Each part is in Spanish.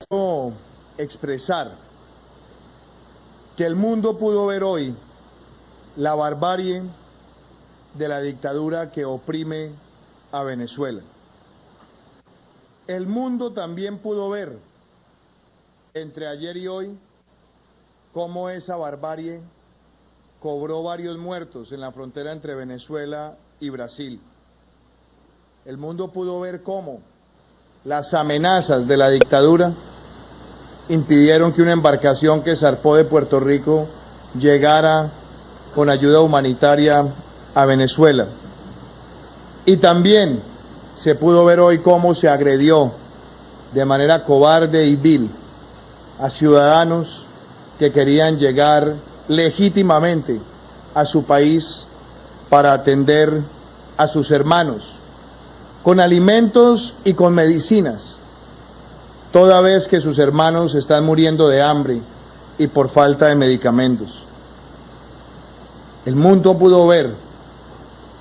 Quiero expresar que el mundo pudo ver hoy la barbarie de la dictadura que oprime a Venezuela. El mundo también pudo ver entre ayer y hoy cómo esa barbarie cobró varios muertos en la frontera entre Venezuela y Brasil. El mundo pudo ver cómo las amenazas de la dictadura impidieron que una embarcación que zarpó de Puerto Rico llegara con ayuda humanitaria a Venezuela. Y también se pudo ver hoy cómo se agredió de manera cobarde y vil a ciudadanos que querían llegar legítimamente a su país para atender a sus hermanos, con alimentos y con medicinas, toda vez que sus hermanos están muriendo de hambre y por falta de medicamentos. El mundo pudo ver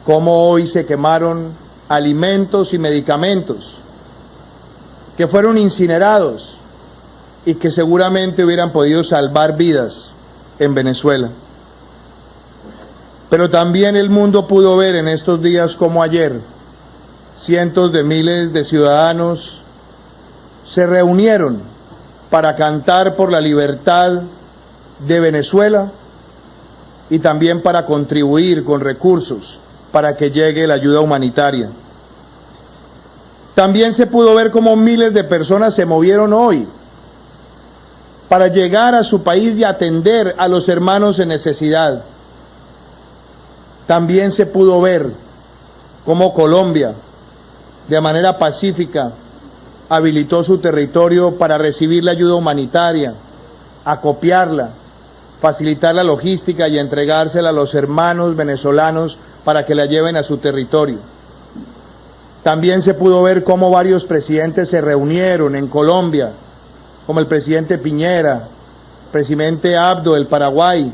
cómo hoy se quemaron alimentos y medicamentos que fueron incinerados y que seguramente hubieran podido salvar vidas en Venezuela. Pero también el mundo pudo ver en estos días como ayer cientos de miles de ciudadanos se reunieron para cantar por la libertad de Venezuela y también para contribuir con recursos para que llegue la ayuda humanitaria. También se pudo ver cómo miles de personas se movieron hoy para llegar a su país y atender a los hermanos en necesidad. También se pudo ver cómo Colombia, de manera pacífica, habilitó su territorio para recibir la ayuda humanitaria, acopiarla, facilitar la logística y entregársela a los hermanos venezolanos para que la lleven a su territorio. También se pudo ver cómo varios presidentes se reunieron en Colombia, como el presidente Piñera, el presidente Abdo del Paraguay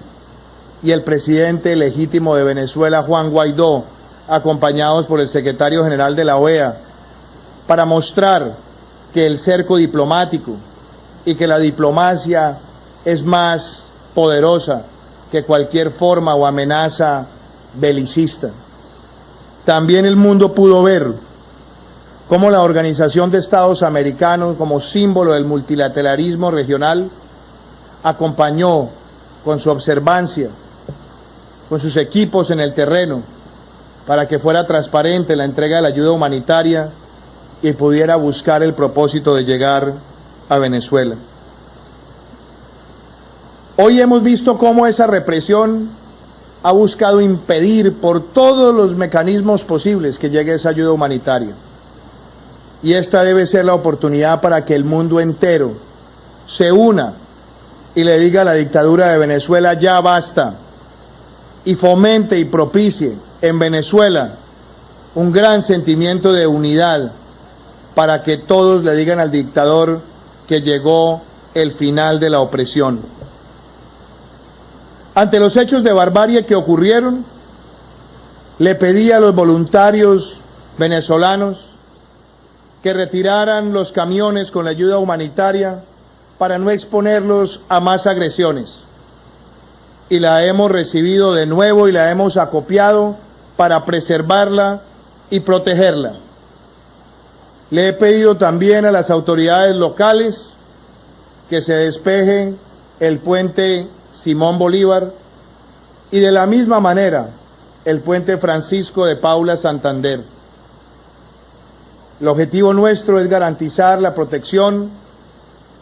y el presidente legítimo de Venezuela, Juan Guaidó, acompañados por el secretario general de la OEA, para mostrar que el cerco diplomático y que la diplomacia es más poderosa que cualquier forma o amenaza belicista. También el mundo pudo ver cómo la Organización de Estados Americanos, como símbolo del multilateralismo regional, acompañó con su observancia, con sus equipos en el terreno, para que fuera transparente la entrega de la ayuda humanitaria y pudiera buscar el propósito de llegar a Venezuela. Hoy hemos visto cómo esa represión ha buscado impedir por todos los mecanismos posibles que llegue esa ayuda humanitaria. Y esta debe ser la oportunidad para que el mundo entero se una y le diga a la dictadura de Venezuela: ya basta, y fomente y propicie en Venezuela un gran sentimiento de unidad para que todos le digan al dictador que llegó el final de la opresión. Ante los hechos de barbarie que ocurrieron, le pedí a los voluntarios venezolanos que retiraran los camiones con la ayuda humanitaria para no exponerlos a más agresiones. Y la hemos recibido de nuevo y la hemos acopiado para preservarla y protegerla. Le he pedido también a las autoridades locales que se despeje el puente Simón Bolívar y de la misma manera el puente Francisco de Paula Santander. El objetivo nuestro es garantizar la protección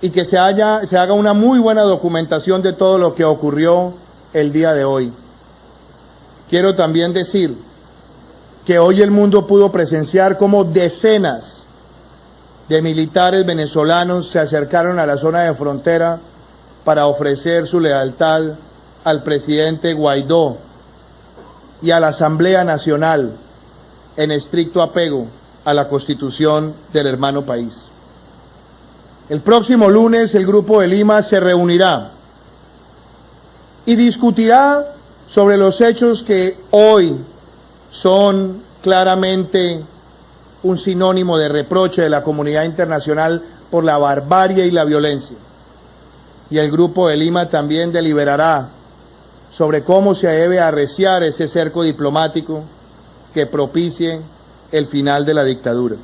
y que se haga una muy buena documentación de todo lo que ocurrió el día de hoy. Quiero también decir que hoy el mundo pudo presenciar cómo decenas de militares venezolanos se acercaron a la zona de frontera para ofrecer su lealtad al presidente Guaidó y a la Asamblea Nacional en estricto apego a la Constitución del hermano país. El próximo lunes el Grupo de Lima se reunirá y discutirá sobre los hechos que hoy son claramente un sinónimo de reproche de la comunidad internacional por la barbarie y la violencia. Y el Grupo de Lima también deliberará sobre cómo se debe arreciar ese cerco diplomático que propicie el final de la dictadura.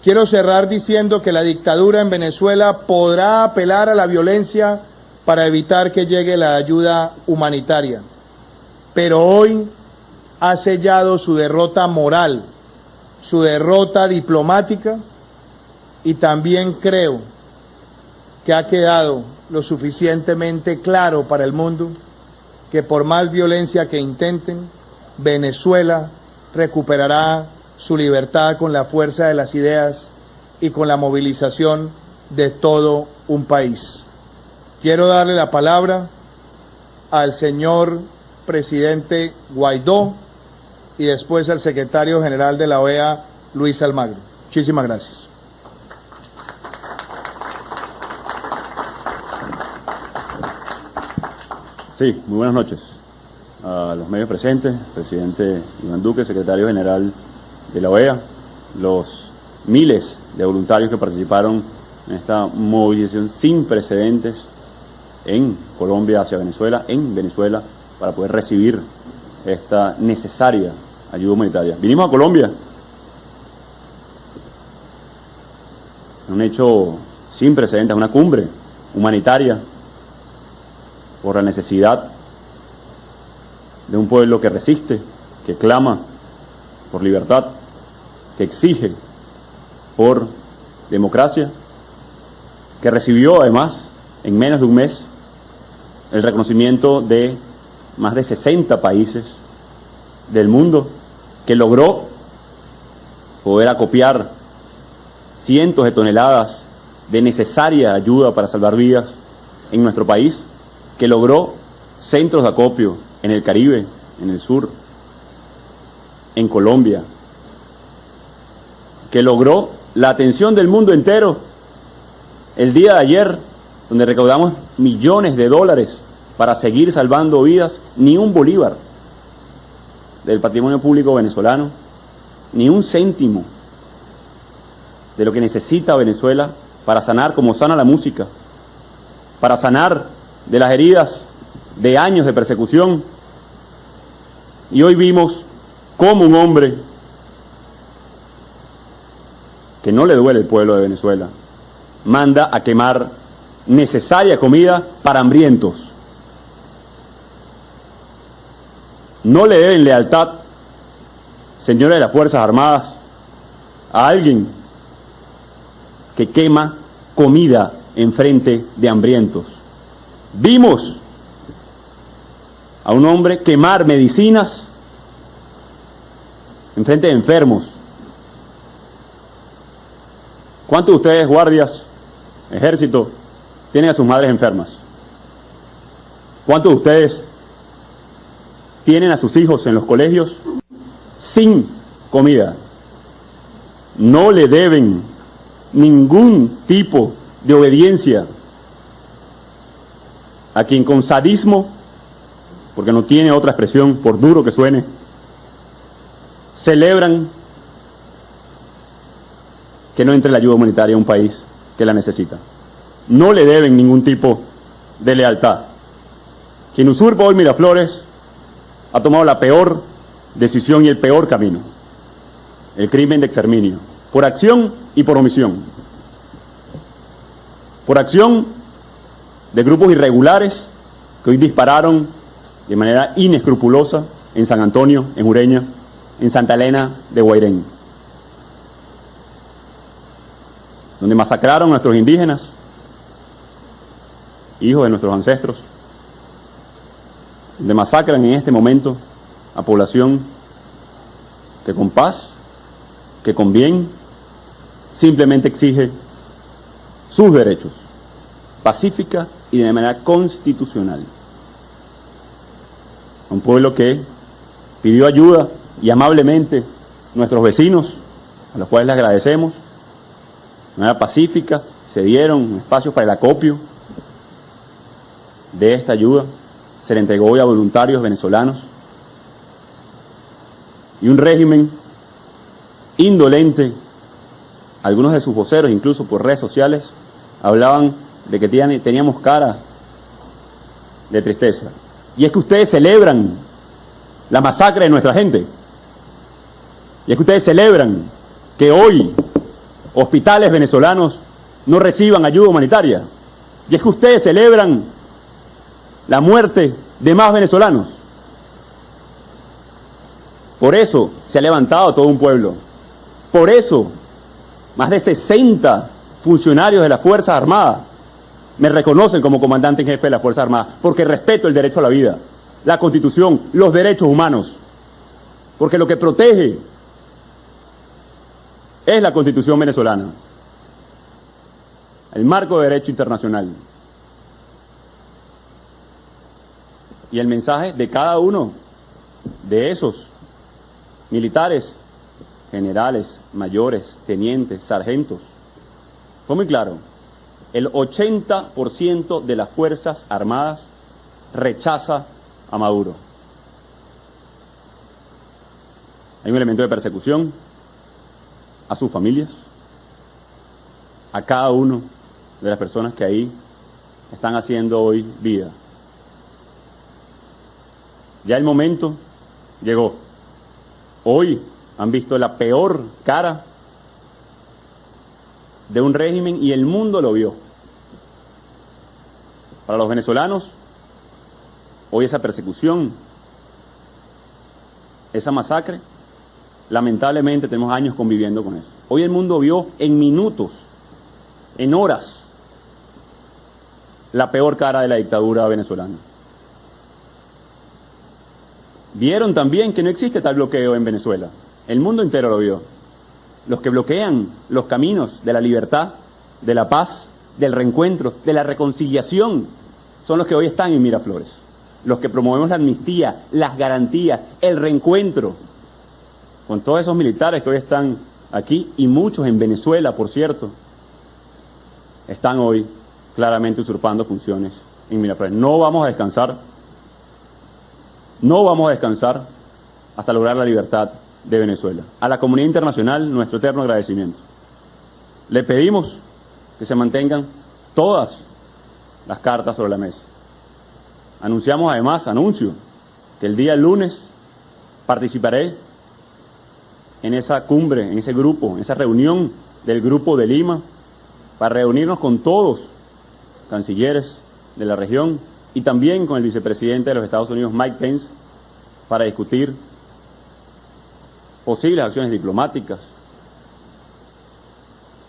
Quiero cerrar diciendo que la dictadura en Venezuela podrá apelar a la violencia para evitar que llegue la ayuda humanitaria, pero hoy ha sellado su derrota moral, su derrota diplomática, y también creo que ha quedado lo suficientemente claro para el mundo que por más violencia que intenten, Venezuela recuperará su libertad con la fuerza de las ideas y con la movilización de todo un país. Quiero darle la palabra al señor presidente Guaidó y después al secretario general de la OEA, Luis Almagro. Muchísimas gracias. Sí, muy buenas noches a los medios presentes, presidente Iván Duque, secretario general de la OEA, los miles de voluntarios que participaron en esta movilización sin precedentes en Colombia hacia Venezuela, en Venezuela, para poder recibir esta necesaria ayuda humanitaria. Vinimos a Colombia, un hecho sin precedentes, una cumbre humanitaria por la necesidad de un pueblo que resiste, que clama por libertad, que exige por democracia, que recibió además en menos de un mes el reconocimiento de más de 60 países del mundo, que logró poder acopiar cientos de toneladas de necesaria ayuda para salvar vidas en nuestro país, que logró centros de acopio en el Caribe, en el sur, en Colombia, que logró la atención del mundo entero el día de ayer, donde recaudamos millones de dólares para seguir salvando vidas. Ni un bolívar del patrimonio público venezolano, ni un céntimo de lo que necesita Venezuela para sanar como sana la música, para sanar de las heridas de años de persecución. Y hoy vimos cómo un hombre que no le duele el pueblo de Venezuela manda a quemar necesaria comida para hambrientos. No le deben lealtad, señores de las Fuerzas Armadas, a alguien que quema comida en frente de hambrientos. Vimos a un hombre quemar medicinas en frente de enfermos. ¿Cuántos de ustedes, guardias, ejército, tienen a sus madres enfermas? ¿Cuántos de ustedes tienen a sus hijos en los colegios sin comida? No le deben ningún tipo de obediencia a quien con sadismo, porque no tiene otra expresión por duro que suene, celebran que no entre la ayuda humanitaria a un país que la necesita. No le deben ningún tipo de lealtad. Quien usurpa hoy Miraflores ha tomado la peor decisión y el peor camino: el crimen de exterminio, por acción y por omisión. Por acción de grupos irregulares que hoy dispararon de manera inescrupulosa en San Antonio, en Ureña, en Santa Elena de Guairén, donde masacraron a nuestros indígenas, hijos de nuestros ancestros, donde masacran en este momento a población que con paz, que con bien, simplemente exige sus derechos, pacífica y de manera constitucional. Un pueblo que pidió ayuda y amablemente nuestros vecinos, a los cuales les agradecemos, de manera pacífica, se dieron espacios para el acopio de esta ayuda, se le entregó hoy a voluntarios venezolanos, y un régimen indolente algunos de sus voceros, incluso por redes sociales, hablaban de que teníamos cara de tristeza. Y es que ustedes celebran la masacre de nuestra gente. Y es que ustedes celebran que hoy hospitales venezolanos no reciban ayuda humanitaria. Y es que ustedes celebran la muerte de más venezolanos. Por eso se ha levantado todo un pueblo. Por eso más de 60 funcionarios de las Fuerzas Armadas me reconocen como comandante en jefe de las Fuerzas Armadas, porque respeto el derecho a la vida, la Constitución, los derechos humanos, porque lo que protege es la Constitución venezolana, el marco de derecho internacional. Y el mensaje de cada uno de esos militares, generales, mayores, tenientes, sargentos, fue muy claro. El 80% de las Fuerzas Armadas rechaza a Maduro. Hay un elemento de persecución a sus familias, a cada uno de las personas que ahí están haciendo hoy vida. Ya el momento llegó. Hoy han visto la peor cara de un régimen y el mundo lo vio. Para los venezolanos, hoy esa persecución, esa masacre, lamentablemente tenemos años conviviendo con eso. Hoy el mundo vio en minutos, en horas, la peor cara de la dictadura venezolana. Vieron también que no existe tal bloqueo en Venezuela. El mundo entero lo vio. Los que bloquean los caminos de la libertad, de la paz, del reencuentro, de la reconciliación, son los que hoy están en Miraflores. Los que promovemos la amnistía, las garantías, el reencuentro, con todos esos militares que hoy están aquí, y muchos en Venezuela, por cierto, están hoy claramente usurpando funciones en Miraflores. No vamos a descansar. No vamos a descansar hasta lograr la libertad de Venezuela. A la comunidad internacional, nuestro eterno agradecimiento. Le pedimos que se mantengan todas las cartas sobre la mesa. Anuncio que el día lunes participaré en esa cumbre, en ese grupo, en esa reunión del Grupo de Lima, para reunirnos con todos cancilleres de la región y también con el vicepresidente de los Estados Unidos, Mike Pence, para discutir posibles acciones diplomáticas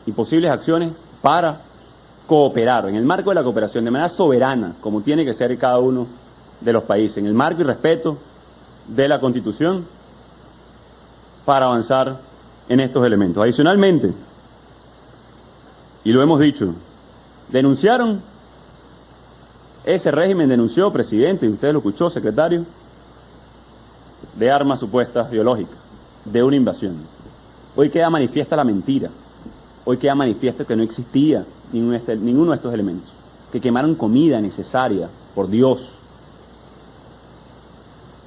y posibles acciones para cooperar en el marco de la cooperación de manera soberana, como tiene que ser cada uno de los países, en el marco y respeto de la Constitución, para avanzar en estos elementos. Adicionalmente, y lo hemos dicho, ese régimen denunció, presidente, y usted lo escuchó, secretario, de armas supuestas biológicas, de una invasión. Hoy queda manifiesta la mentira. Hoy queda manifiesto que no existía ninguno de estos elementos, que quemaron comida necesaria, por Dios,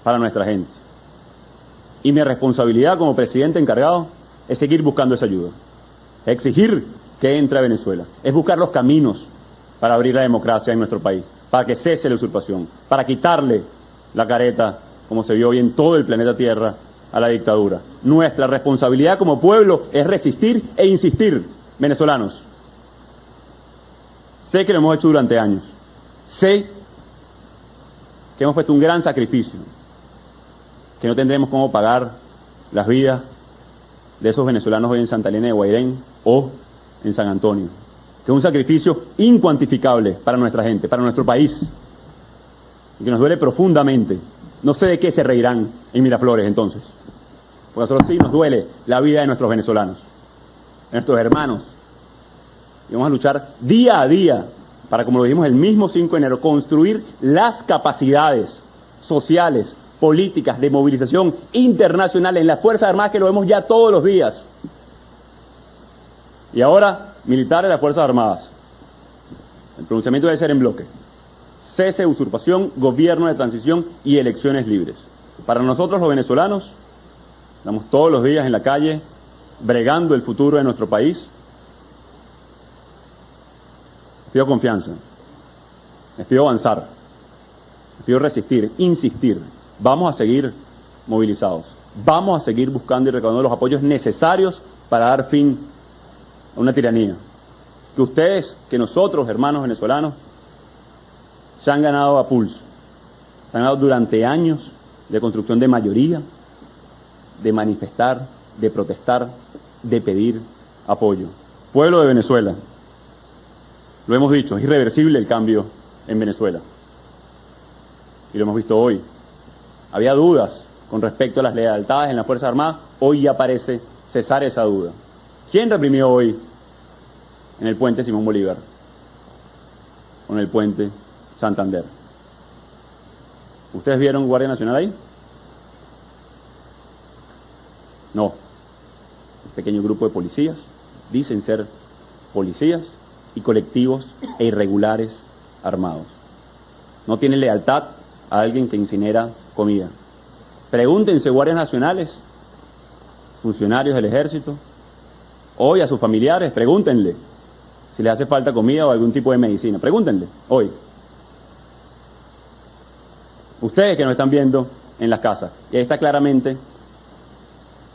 para nuestra gente. Y mi responsabilidad como presidente encargado es seguir buscando esa ayuda, exigir que entre a Venezuela, es buscar los caminos para abrir la democracia en nuestro país, para que cese la usurpación, para quitarle la careta, como se vio hoy en todo el planeta Tierra, a la dictadura. Nuestra responsabilidad como pueblo es resistir e insistir, venezolanos. Sé que lo hemos hecho durante años. Sé que hemos puesto un gran sacrificio, que no tendremos cómo pagar las vidas de esos venezolanos hoy en Santa Elena de Guairén o en San Antonio, que es un sacrificio incuantificable para nuestra gente, para nuestro país, y que nos duele profundamente. No sé de qué se reirán en Miraflores entonces, porque a nosotros sí nos duele la vida de nuestros venezolanos, de nuestros hermanos, y vamos a luchar día a día para, como lo dijimos el mismo 5 de enero, construir las capacidades sociales, políticas, de movilización internacional en las Fuerzas Armadas, que lo vemos ya todos los días. Y ahora, militares de las Fuerzas Armadas. El pronunciamiento debe ser en bloque. Cese de usurpación, gobierno de transición y elecciones libres. Para nosotros los venezolanos, estamos todos los días en la calle, bregando el futuro de nuestro país, Les pido confianza, les pido avanzar, les pido resistir, insistir. Vamos a seguir movilizados, vamos a seguir buscando y recaudando los apoyos necesarios para dar fin a una tiranía que ustedes, que nosotros, hermanos venezolanos, se han ganado a pulso, se han ganado durante años de construcción de mayoría, de manifestar, de protestar, de pedir apoyo. Pueblo de Venezuela, lo hemos dicho, es irreversible el cambio en Venezuela. Y lo hemos visto hoy. Había dudas con respecto a las lealtades en las Fuerzas Armadas, hoy ya parece cesar esa duda. ¿Quién reprimió hoy en el puente Simón Bolívar? O en el puente Santander. ¿Ustedes vieron Guardia Nacional ahí? No. Un pequeño grupo de policías, dicen ser policías y colectivos e irregulares armados. No tienen lealtad a alguien que incinera comida. Pregúntense, guardias nacionales, funcionarios del ejército, hoy a sus familiares, pregúntenle si les hace falta comida o algún tipo de medicina. Pregúntenle, hoy. Ustedes que nos están viendo en las casas. Y ahí está claramente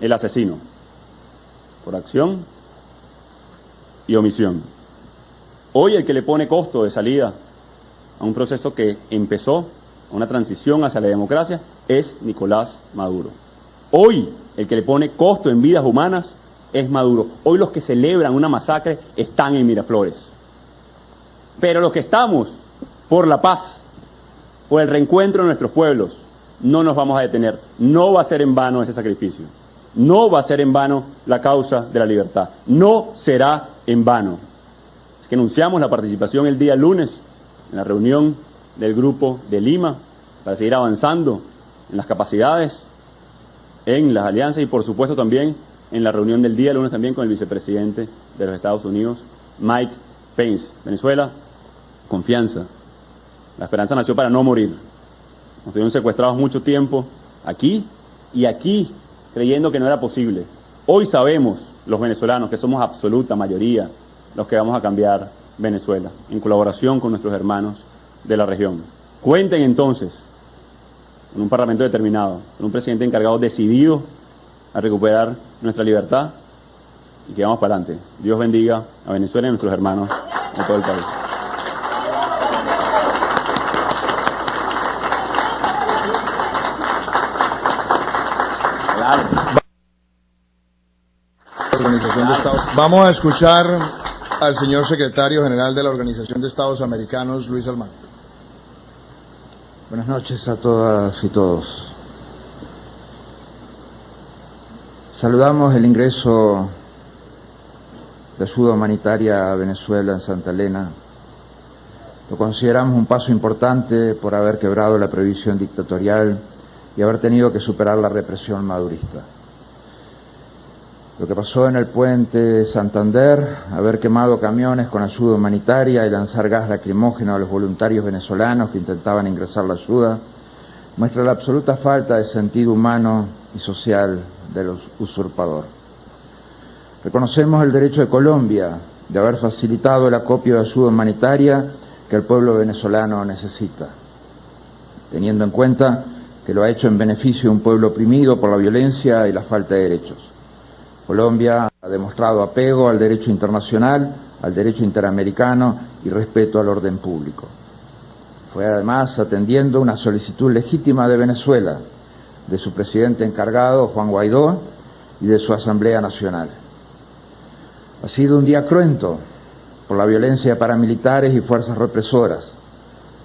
el asesino, por acción y omisión. Hoy el que le pone costo de salida a un proceso que empezó, a una transición hacia la democracia, es Nicolás Maduro. Hoy el que le pone costo en vidas humanas es Maduro. Hoy los que celebran una masacre están en Miraflores. Pero los que estamos por la paz, por el reencuentro de nuestros pueblos, no nos vamos a detener. No va a ser en vano ese sacrificio. No va a ser en vano la causa de la libertad. No será en vano. Es que anunciamos la participación el día lunes en la reunión del Grupo de Lima para seguir avanzando en las capacidades, en las alianzas y por supuesto también en la reunión del día lunes también con el vicepresidente de los Estados Unidos, Mike Pence. Venezuela, confianza. La esperanza nació para no morir. Nos tuvieron secuestrados mucho tiempo aquí y aquí, creyendo que no era posible. Hoy sabemos, los venezolanos, que somos absoluta mayoría los que vamos a cambiar Venezuela, en colaboración con nuestros hermanos de la región. Cuenten entonces con un parlamento determinado, con un presidente encargado decidido a recuperar nuestra libertad y que vamos para adelante. Dios bendiga a Venezuela y a nuestros hermanos de todo el país. Vamos a escuchar al señor secretario general de la Organización de Estados Americanos, Luis Almagro. Buenas noches a todas y todos. Saludamos el ingreso de ayuda humanitaria a Venezuela en Santa Elena. Lo consideramos un paso importante por haber quebrado la prohibición dictatorial y haber tenido que superar la represión madurista. Lo que pasó en el puente Santander, haber quemado camiones con ayuda humanitaria y lanzar gas lacrimógeno a los voluntarios venezolanos que intentaban ingresar la ayuda, muestra la absoluta falta de sentido humano y social del usurpador. Reconocemos el derecho de Colombia de haber facilitado el acopio de ayuda humanitaria que el pueblo venezolano necesita, teniendo en cuenta que lo ha hecho en beneficio de un pueblo oprimido por la violencia y la falta de derechos. Colombia ha demostrado apego al derecho internacional, al derecho interamericano y respeto al orden público. Fue además atendiendo una solicitud legítima de Venezuela, de su presidente encargado, Juan Guaidó, y de su Asamblea Nacional. Ha sido un día cruento por la violencia de paramilitares y fuerzas represoras,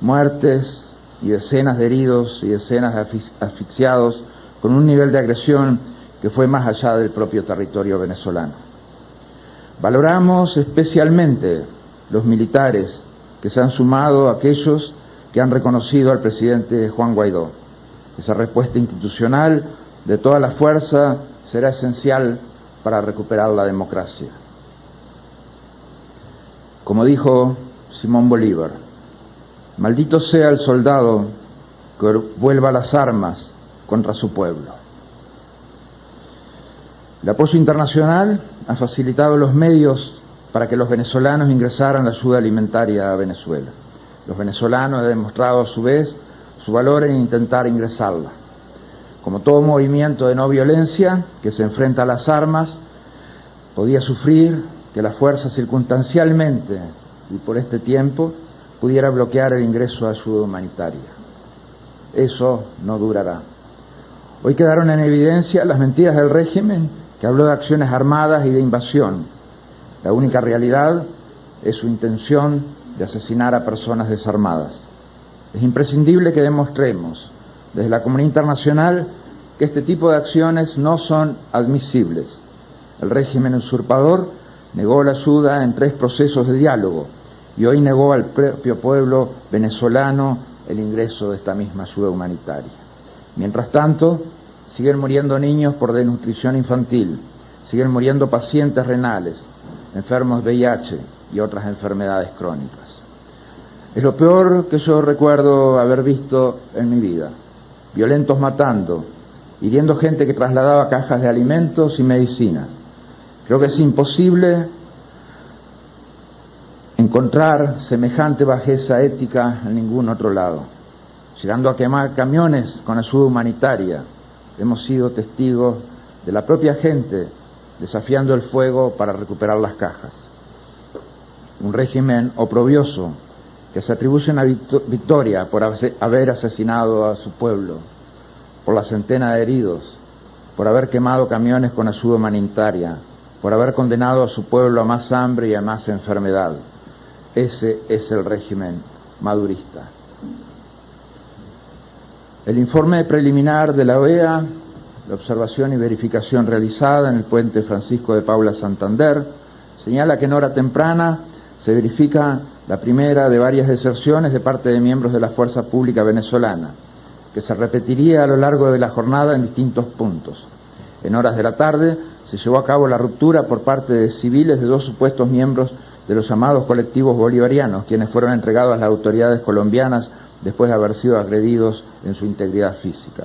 muertes y decenas de heridos y decenas de asfixiados con un nivel de agresión que fue más allá del propio territorio venezolano. Valoramos especialmente los militares que se han sumado a aquellos que han reconocido al presidente Juan Guaidó. Esa respuesta institucional de toda la fuerza será esencial para recuperar la democracia. Como dijo Simón Bolívar, maldito sea el soldado que vuelva las armas contra su pueblo. El apoyo internacional ha facilitado los medios para que los venezolanos ingresaran la ayuda alimentaria a Venezuela. Los venezolanos han demostrado a su vez su valor en intentar ingresarla. Como todo movimiento de no violencia que se enfrenta a las armas, podía sufrir que la fuerza circunstancialmente y por este tiempo pudiera bloquear el ingreso de ayuda humanitaria. Eso no durará. Hoy quedaron en evidencia las mentiras del régimen que habló de acciones armadas y de invasión. La única realidad es su intención de asesinar a personas desarmadas. Es imprescindible que demostremos desde la comunidad internacional que este tipo de acciones no son admisibles. El régimen usurpador negó la ayuda en 3 procesos de diálogo y hoy negó al propio pueblo venezolano el ingreso de esta misma ayuda humanitaria. Mientras tanto, siguen muriendo niños por desnutrición infantil, siguen muriendo pacientes renales, enfermos de VIH y otras enfermedades crónicas. Es lo peor que yo recuerdo haber visto en mi vida. Violentos matando, hiriendo gente que trasladaba cajas de alimentos y medicinas. Creo que es imposible encontrar semejante bajeza ética en ningún otro lado. Llegando a quemar camiones con ayuda humanitaria, hemos sido testigos de la propia gente desafiando el fuego para recuperar las cajas. Un régimen oprobioso que se atribuye una victoria por haber asesinado a su pueblo, por la centena de heridos, por haber quemado camiones con ayuda humanitaria, por haber condenado a su pueblo a más hambre y a más enfermedad. Ese es el régimen madurista. El informe preliminar de la OEA, la observación y verificación realizada en el puente Francisco de Paula Santander, señala que en hora temprana se verifica la primera de varias deserciones de parte de miembros de la Fuerza Pública venezolana, que se repetiría a lo largo de la jornada en distintos puntos. En horas de la tarde se llevó a cabo la ruptura por parte de civiles de 2 supuestos miembros de los llamados colectivos bolivarianos, quienes fueron entregados a las autoridades colombianas después de haber sido agredidos en su integridad física.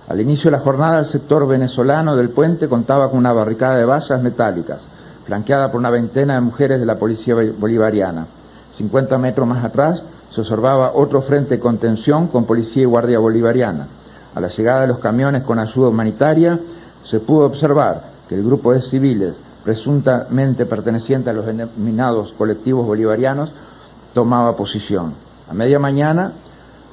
Al inicio de la jornada, el sector venezolano del puente contaba con una barricada de vallas metálicas, flanqueada por una veintena de mujeres de la policía bolivariana. 50 metros más atrás se observaba otro frente de contención con policía y guardia bolivariana. A la llegada de los camiones con ayuda humanitaria, se pudo observar que el grupo de civiles, presuntamente perteneciente a los denominados colectivos bolivarianos, tomaba posición. A media mañana,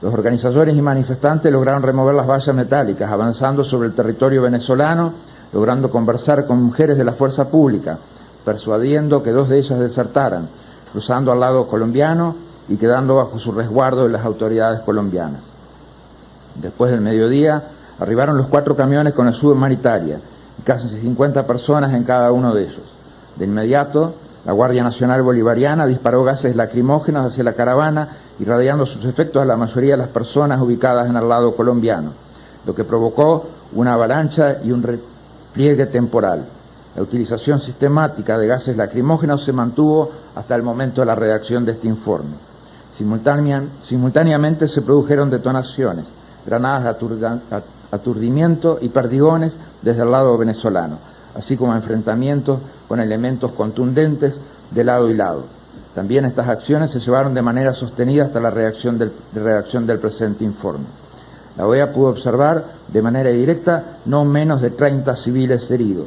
los organizadores y manifestantes lograron remover las vallas metálicas, avanzando sobre el territorio venezolano, logrando conversar con mujeres de la fuerza pública, persuadiendo que 2 de ellas desertaran, cruzando al lado colombiano y quedando bajo su resguardo de las autoridades colombianas. Después del mediodía, arribaron los 4 camiones con ayuda humanitaria, y casi 50 personas en cada uno de ellos. De inmediato, la Guardia Nacional Bolivariana disparó gases lacrimógenos hacia la caravana, irradiando sus efectos a la mayoría de las personas ubicadas en el lado colombiano, lo que provocó una avalancha y un repliegue temporal. La utilización sistemática de gases lacrimógenos se mantuvo hasta el momento de la redacción de este informe. Simultáneamente se produjeron detonaciones, granadas de aturdimiento y perdigones desde el lado venezolano, así como enfrentamientos con elementos contundentes de lado y lado. También estas acciones se llevaron de manera sostenida hasta la redacción del presente informe. La OEA pudo observar de manera directa no menos de 30 civiles heridos.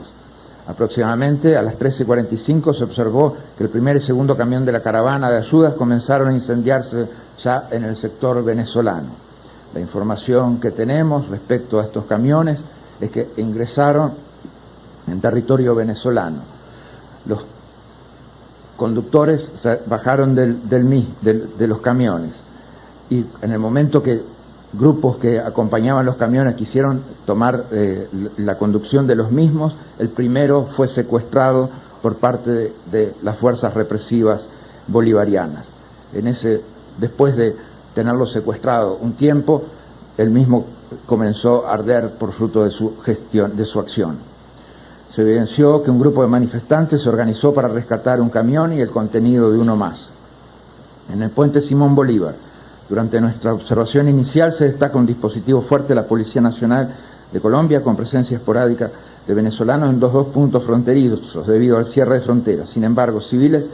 Aproximadamente a las 13:45 se observó que el primer y segundo camión de la caravana de ayudas comenzaron a incendiarse ya en el sector venezolano. La información que tenemos respecto a estos camiones es que ingresaron en territorio venezolano. Los conductores se bajaron de los camiones y en el momento que grupos que acompañaban los camiones quisieron tomar la conducción de los mismos, el primero fue secuestrado por parte de las fuerzas represivas bolivarianas. Después de tenerlo secuestrado un tiempo, el mismo comenzó a arder por fruto de su acción. Se evidenció que un grupo de manifestantes se organizó para rescatar un camión y el contenido de uno más. En el puente Simón Bolívar, durante nuestra observación inicial, se destaca un dispositivo fuerte de la Policía Nacional de Colombia con presencia esporádica de venezolanos en los dos puntos fronterizos debido al cierre de fronteras. Sin embargo, civiles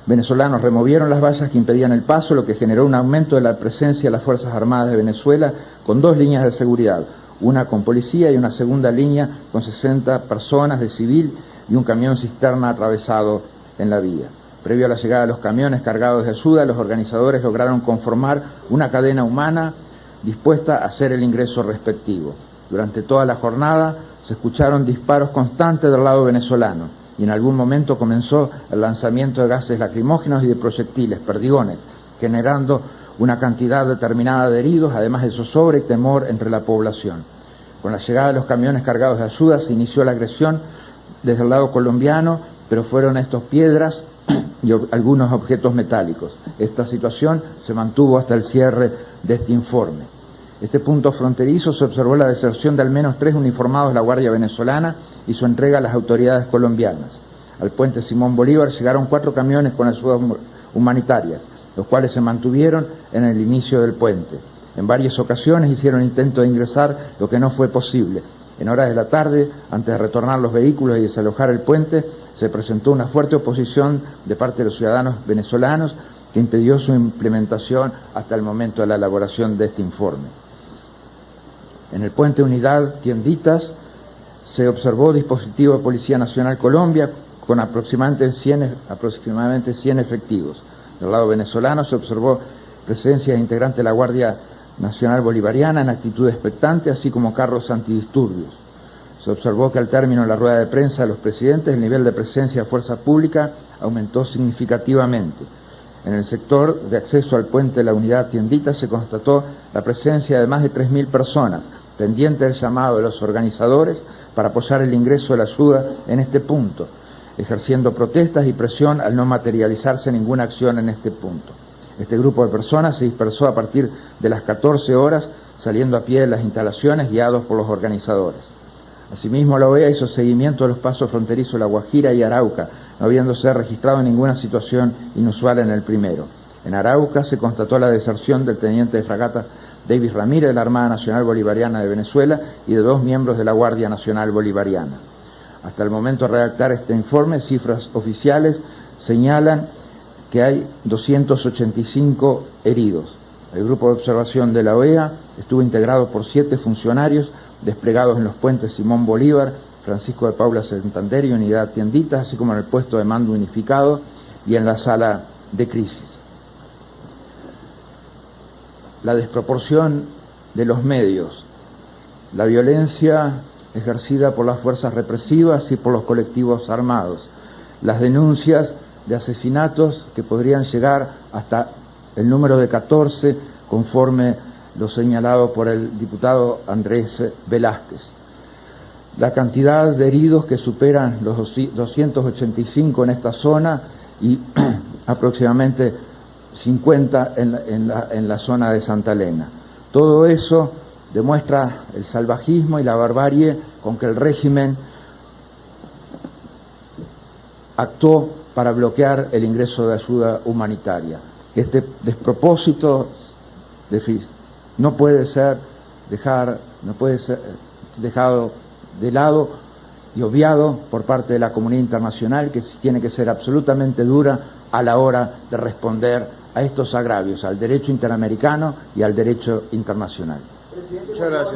venezolanos removieron las vallas que impedían el paso, lo que generó un aumento de la presencia de las Fuerzas Armadas de Venezuela con dos líneas de seguridad, una con policía y una segunda línea con 60 personas de civil y un camión cisterna atravesado en la vía. Previo a la llegada de los camiones cargados de ayuda, los organizadores lograron conformar una cadena humana dispuesta a hacer el ingreso respectivo. Durante toda la jornada se escucharon disparos constantes del lado venezolano y en algún momento comenzó el lanzamiento de gases lacrimógenos y de proyectiles, perdigones, generando una cantidad determinada de heridos, además de zozobra y temor entre la población. Con la llegada de los camiones cargados de ayuda se inició la agresión desde el lado colombiano, pero fueron estos piedras y algunos objetos metálicos. Esta situación se mantuvo hasta el cierre de este informe. Este punto fronterizo se observó la deserción de al menos 3 uniformados de la Guardia Venezolana y su entrega a las autoridades colombianas. Al puente Simón Bolívar llegaron 4 camiones con ayudas humanitarias, los cuales se mantuvieron en el inicio del puente. En varias ocasiones hicieron intento de ingresar, lo que no fue posible. En horas de la tarde, antes de retornar los vehículos y desalojar el puente, se presentó una fuerte oposición de parte de los ciudadanos venezolanos que impidió su implementación hasta el momento de la elaboración de este informe. En el puente Unidad Tienditas se observó dispositivo de Policía Nacional Colombia con aproximadamente 100 efectivos. Del lado venezolano se observó presencia de integrantes de la Guardia Nacional Bolivariana en actitud expectante, así como carros antidisturbios. Se observó que al término de la rueda de prensa de los presidentes, el nivel de presencia de fuerza pública aumentó significativamente. En el sector de acceso al puente de la Unidad Tiendita se constató la presencia de más de 3.000 personas, pendientes del llamado de los organizadores para apoyar el ingreso de la ayuda en este punto, ejerciendo protestas y presión al no materializarse ninguna acción en este punto. Este grupo de personas se dispersó a partir de las 14 horas, saliendo a pie de las instalaciones, guiados por los organizadores. Asimismo, la OEA hizo seguimiento de los pasos fronterizos de La Guajira y Arauca, no habiéndose registrado ninguna situación inusual en el primero. En Arauca se constató la deserción del teniente de fragata Davis Ramírez de la Armada Nacional Bolivariana de Venezuela y de 2 miembros de la Guardia Nacional Bolivariana. Hasta el momento de redactar este informe, cifras oficiales señalan que hay 285 heridos. El grupo de observación de la OEA estuvo integrado por 7 funcionarios desplegados en los puentes Simón Bolívar, Francisco de Paula Santander y Unidad Tienditas, así como en el puesto de mando unificado y en la sala de crisis. La desproporción de los medios, la violencia ejercida por las fuerzas represivas y por los colectivos armados, las denuncias de asesinatos que podrían llegar hasta el número de 14, conforme lo señalado por el diputado Andrés Velázquez. La cantidad de heridos que superan los 285 en esta zona y aproximadamente 50 en la zona de Santa Elena. Todo eso demuestra el salvajismo y la barbarie con que el régimen actuó para bloquear el ingreso de ayuda humanitaria. Este despropósito no puede ser dejado de lado y obviado por parte de la comunidad internacional, que tiene que ser absolutamente dura a la hora de responder a estos agravios, al derecho interamericano y al derecho internacional. Muchas gracias.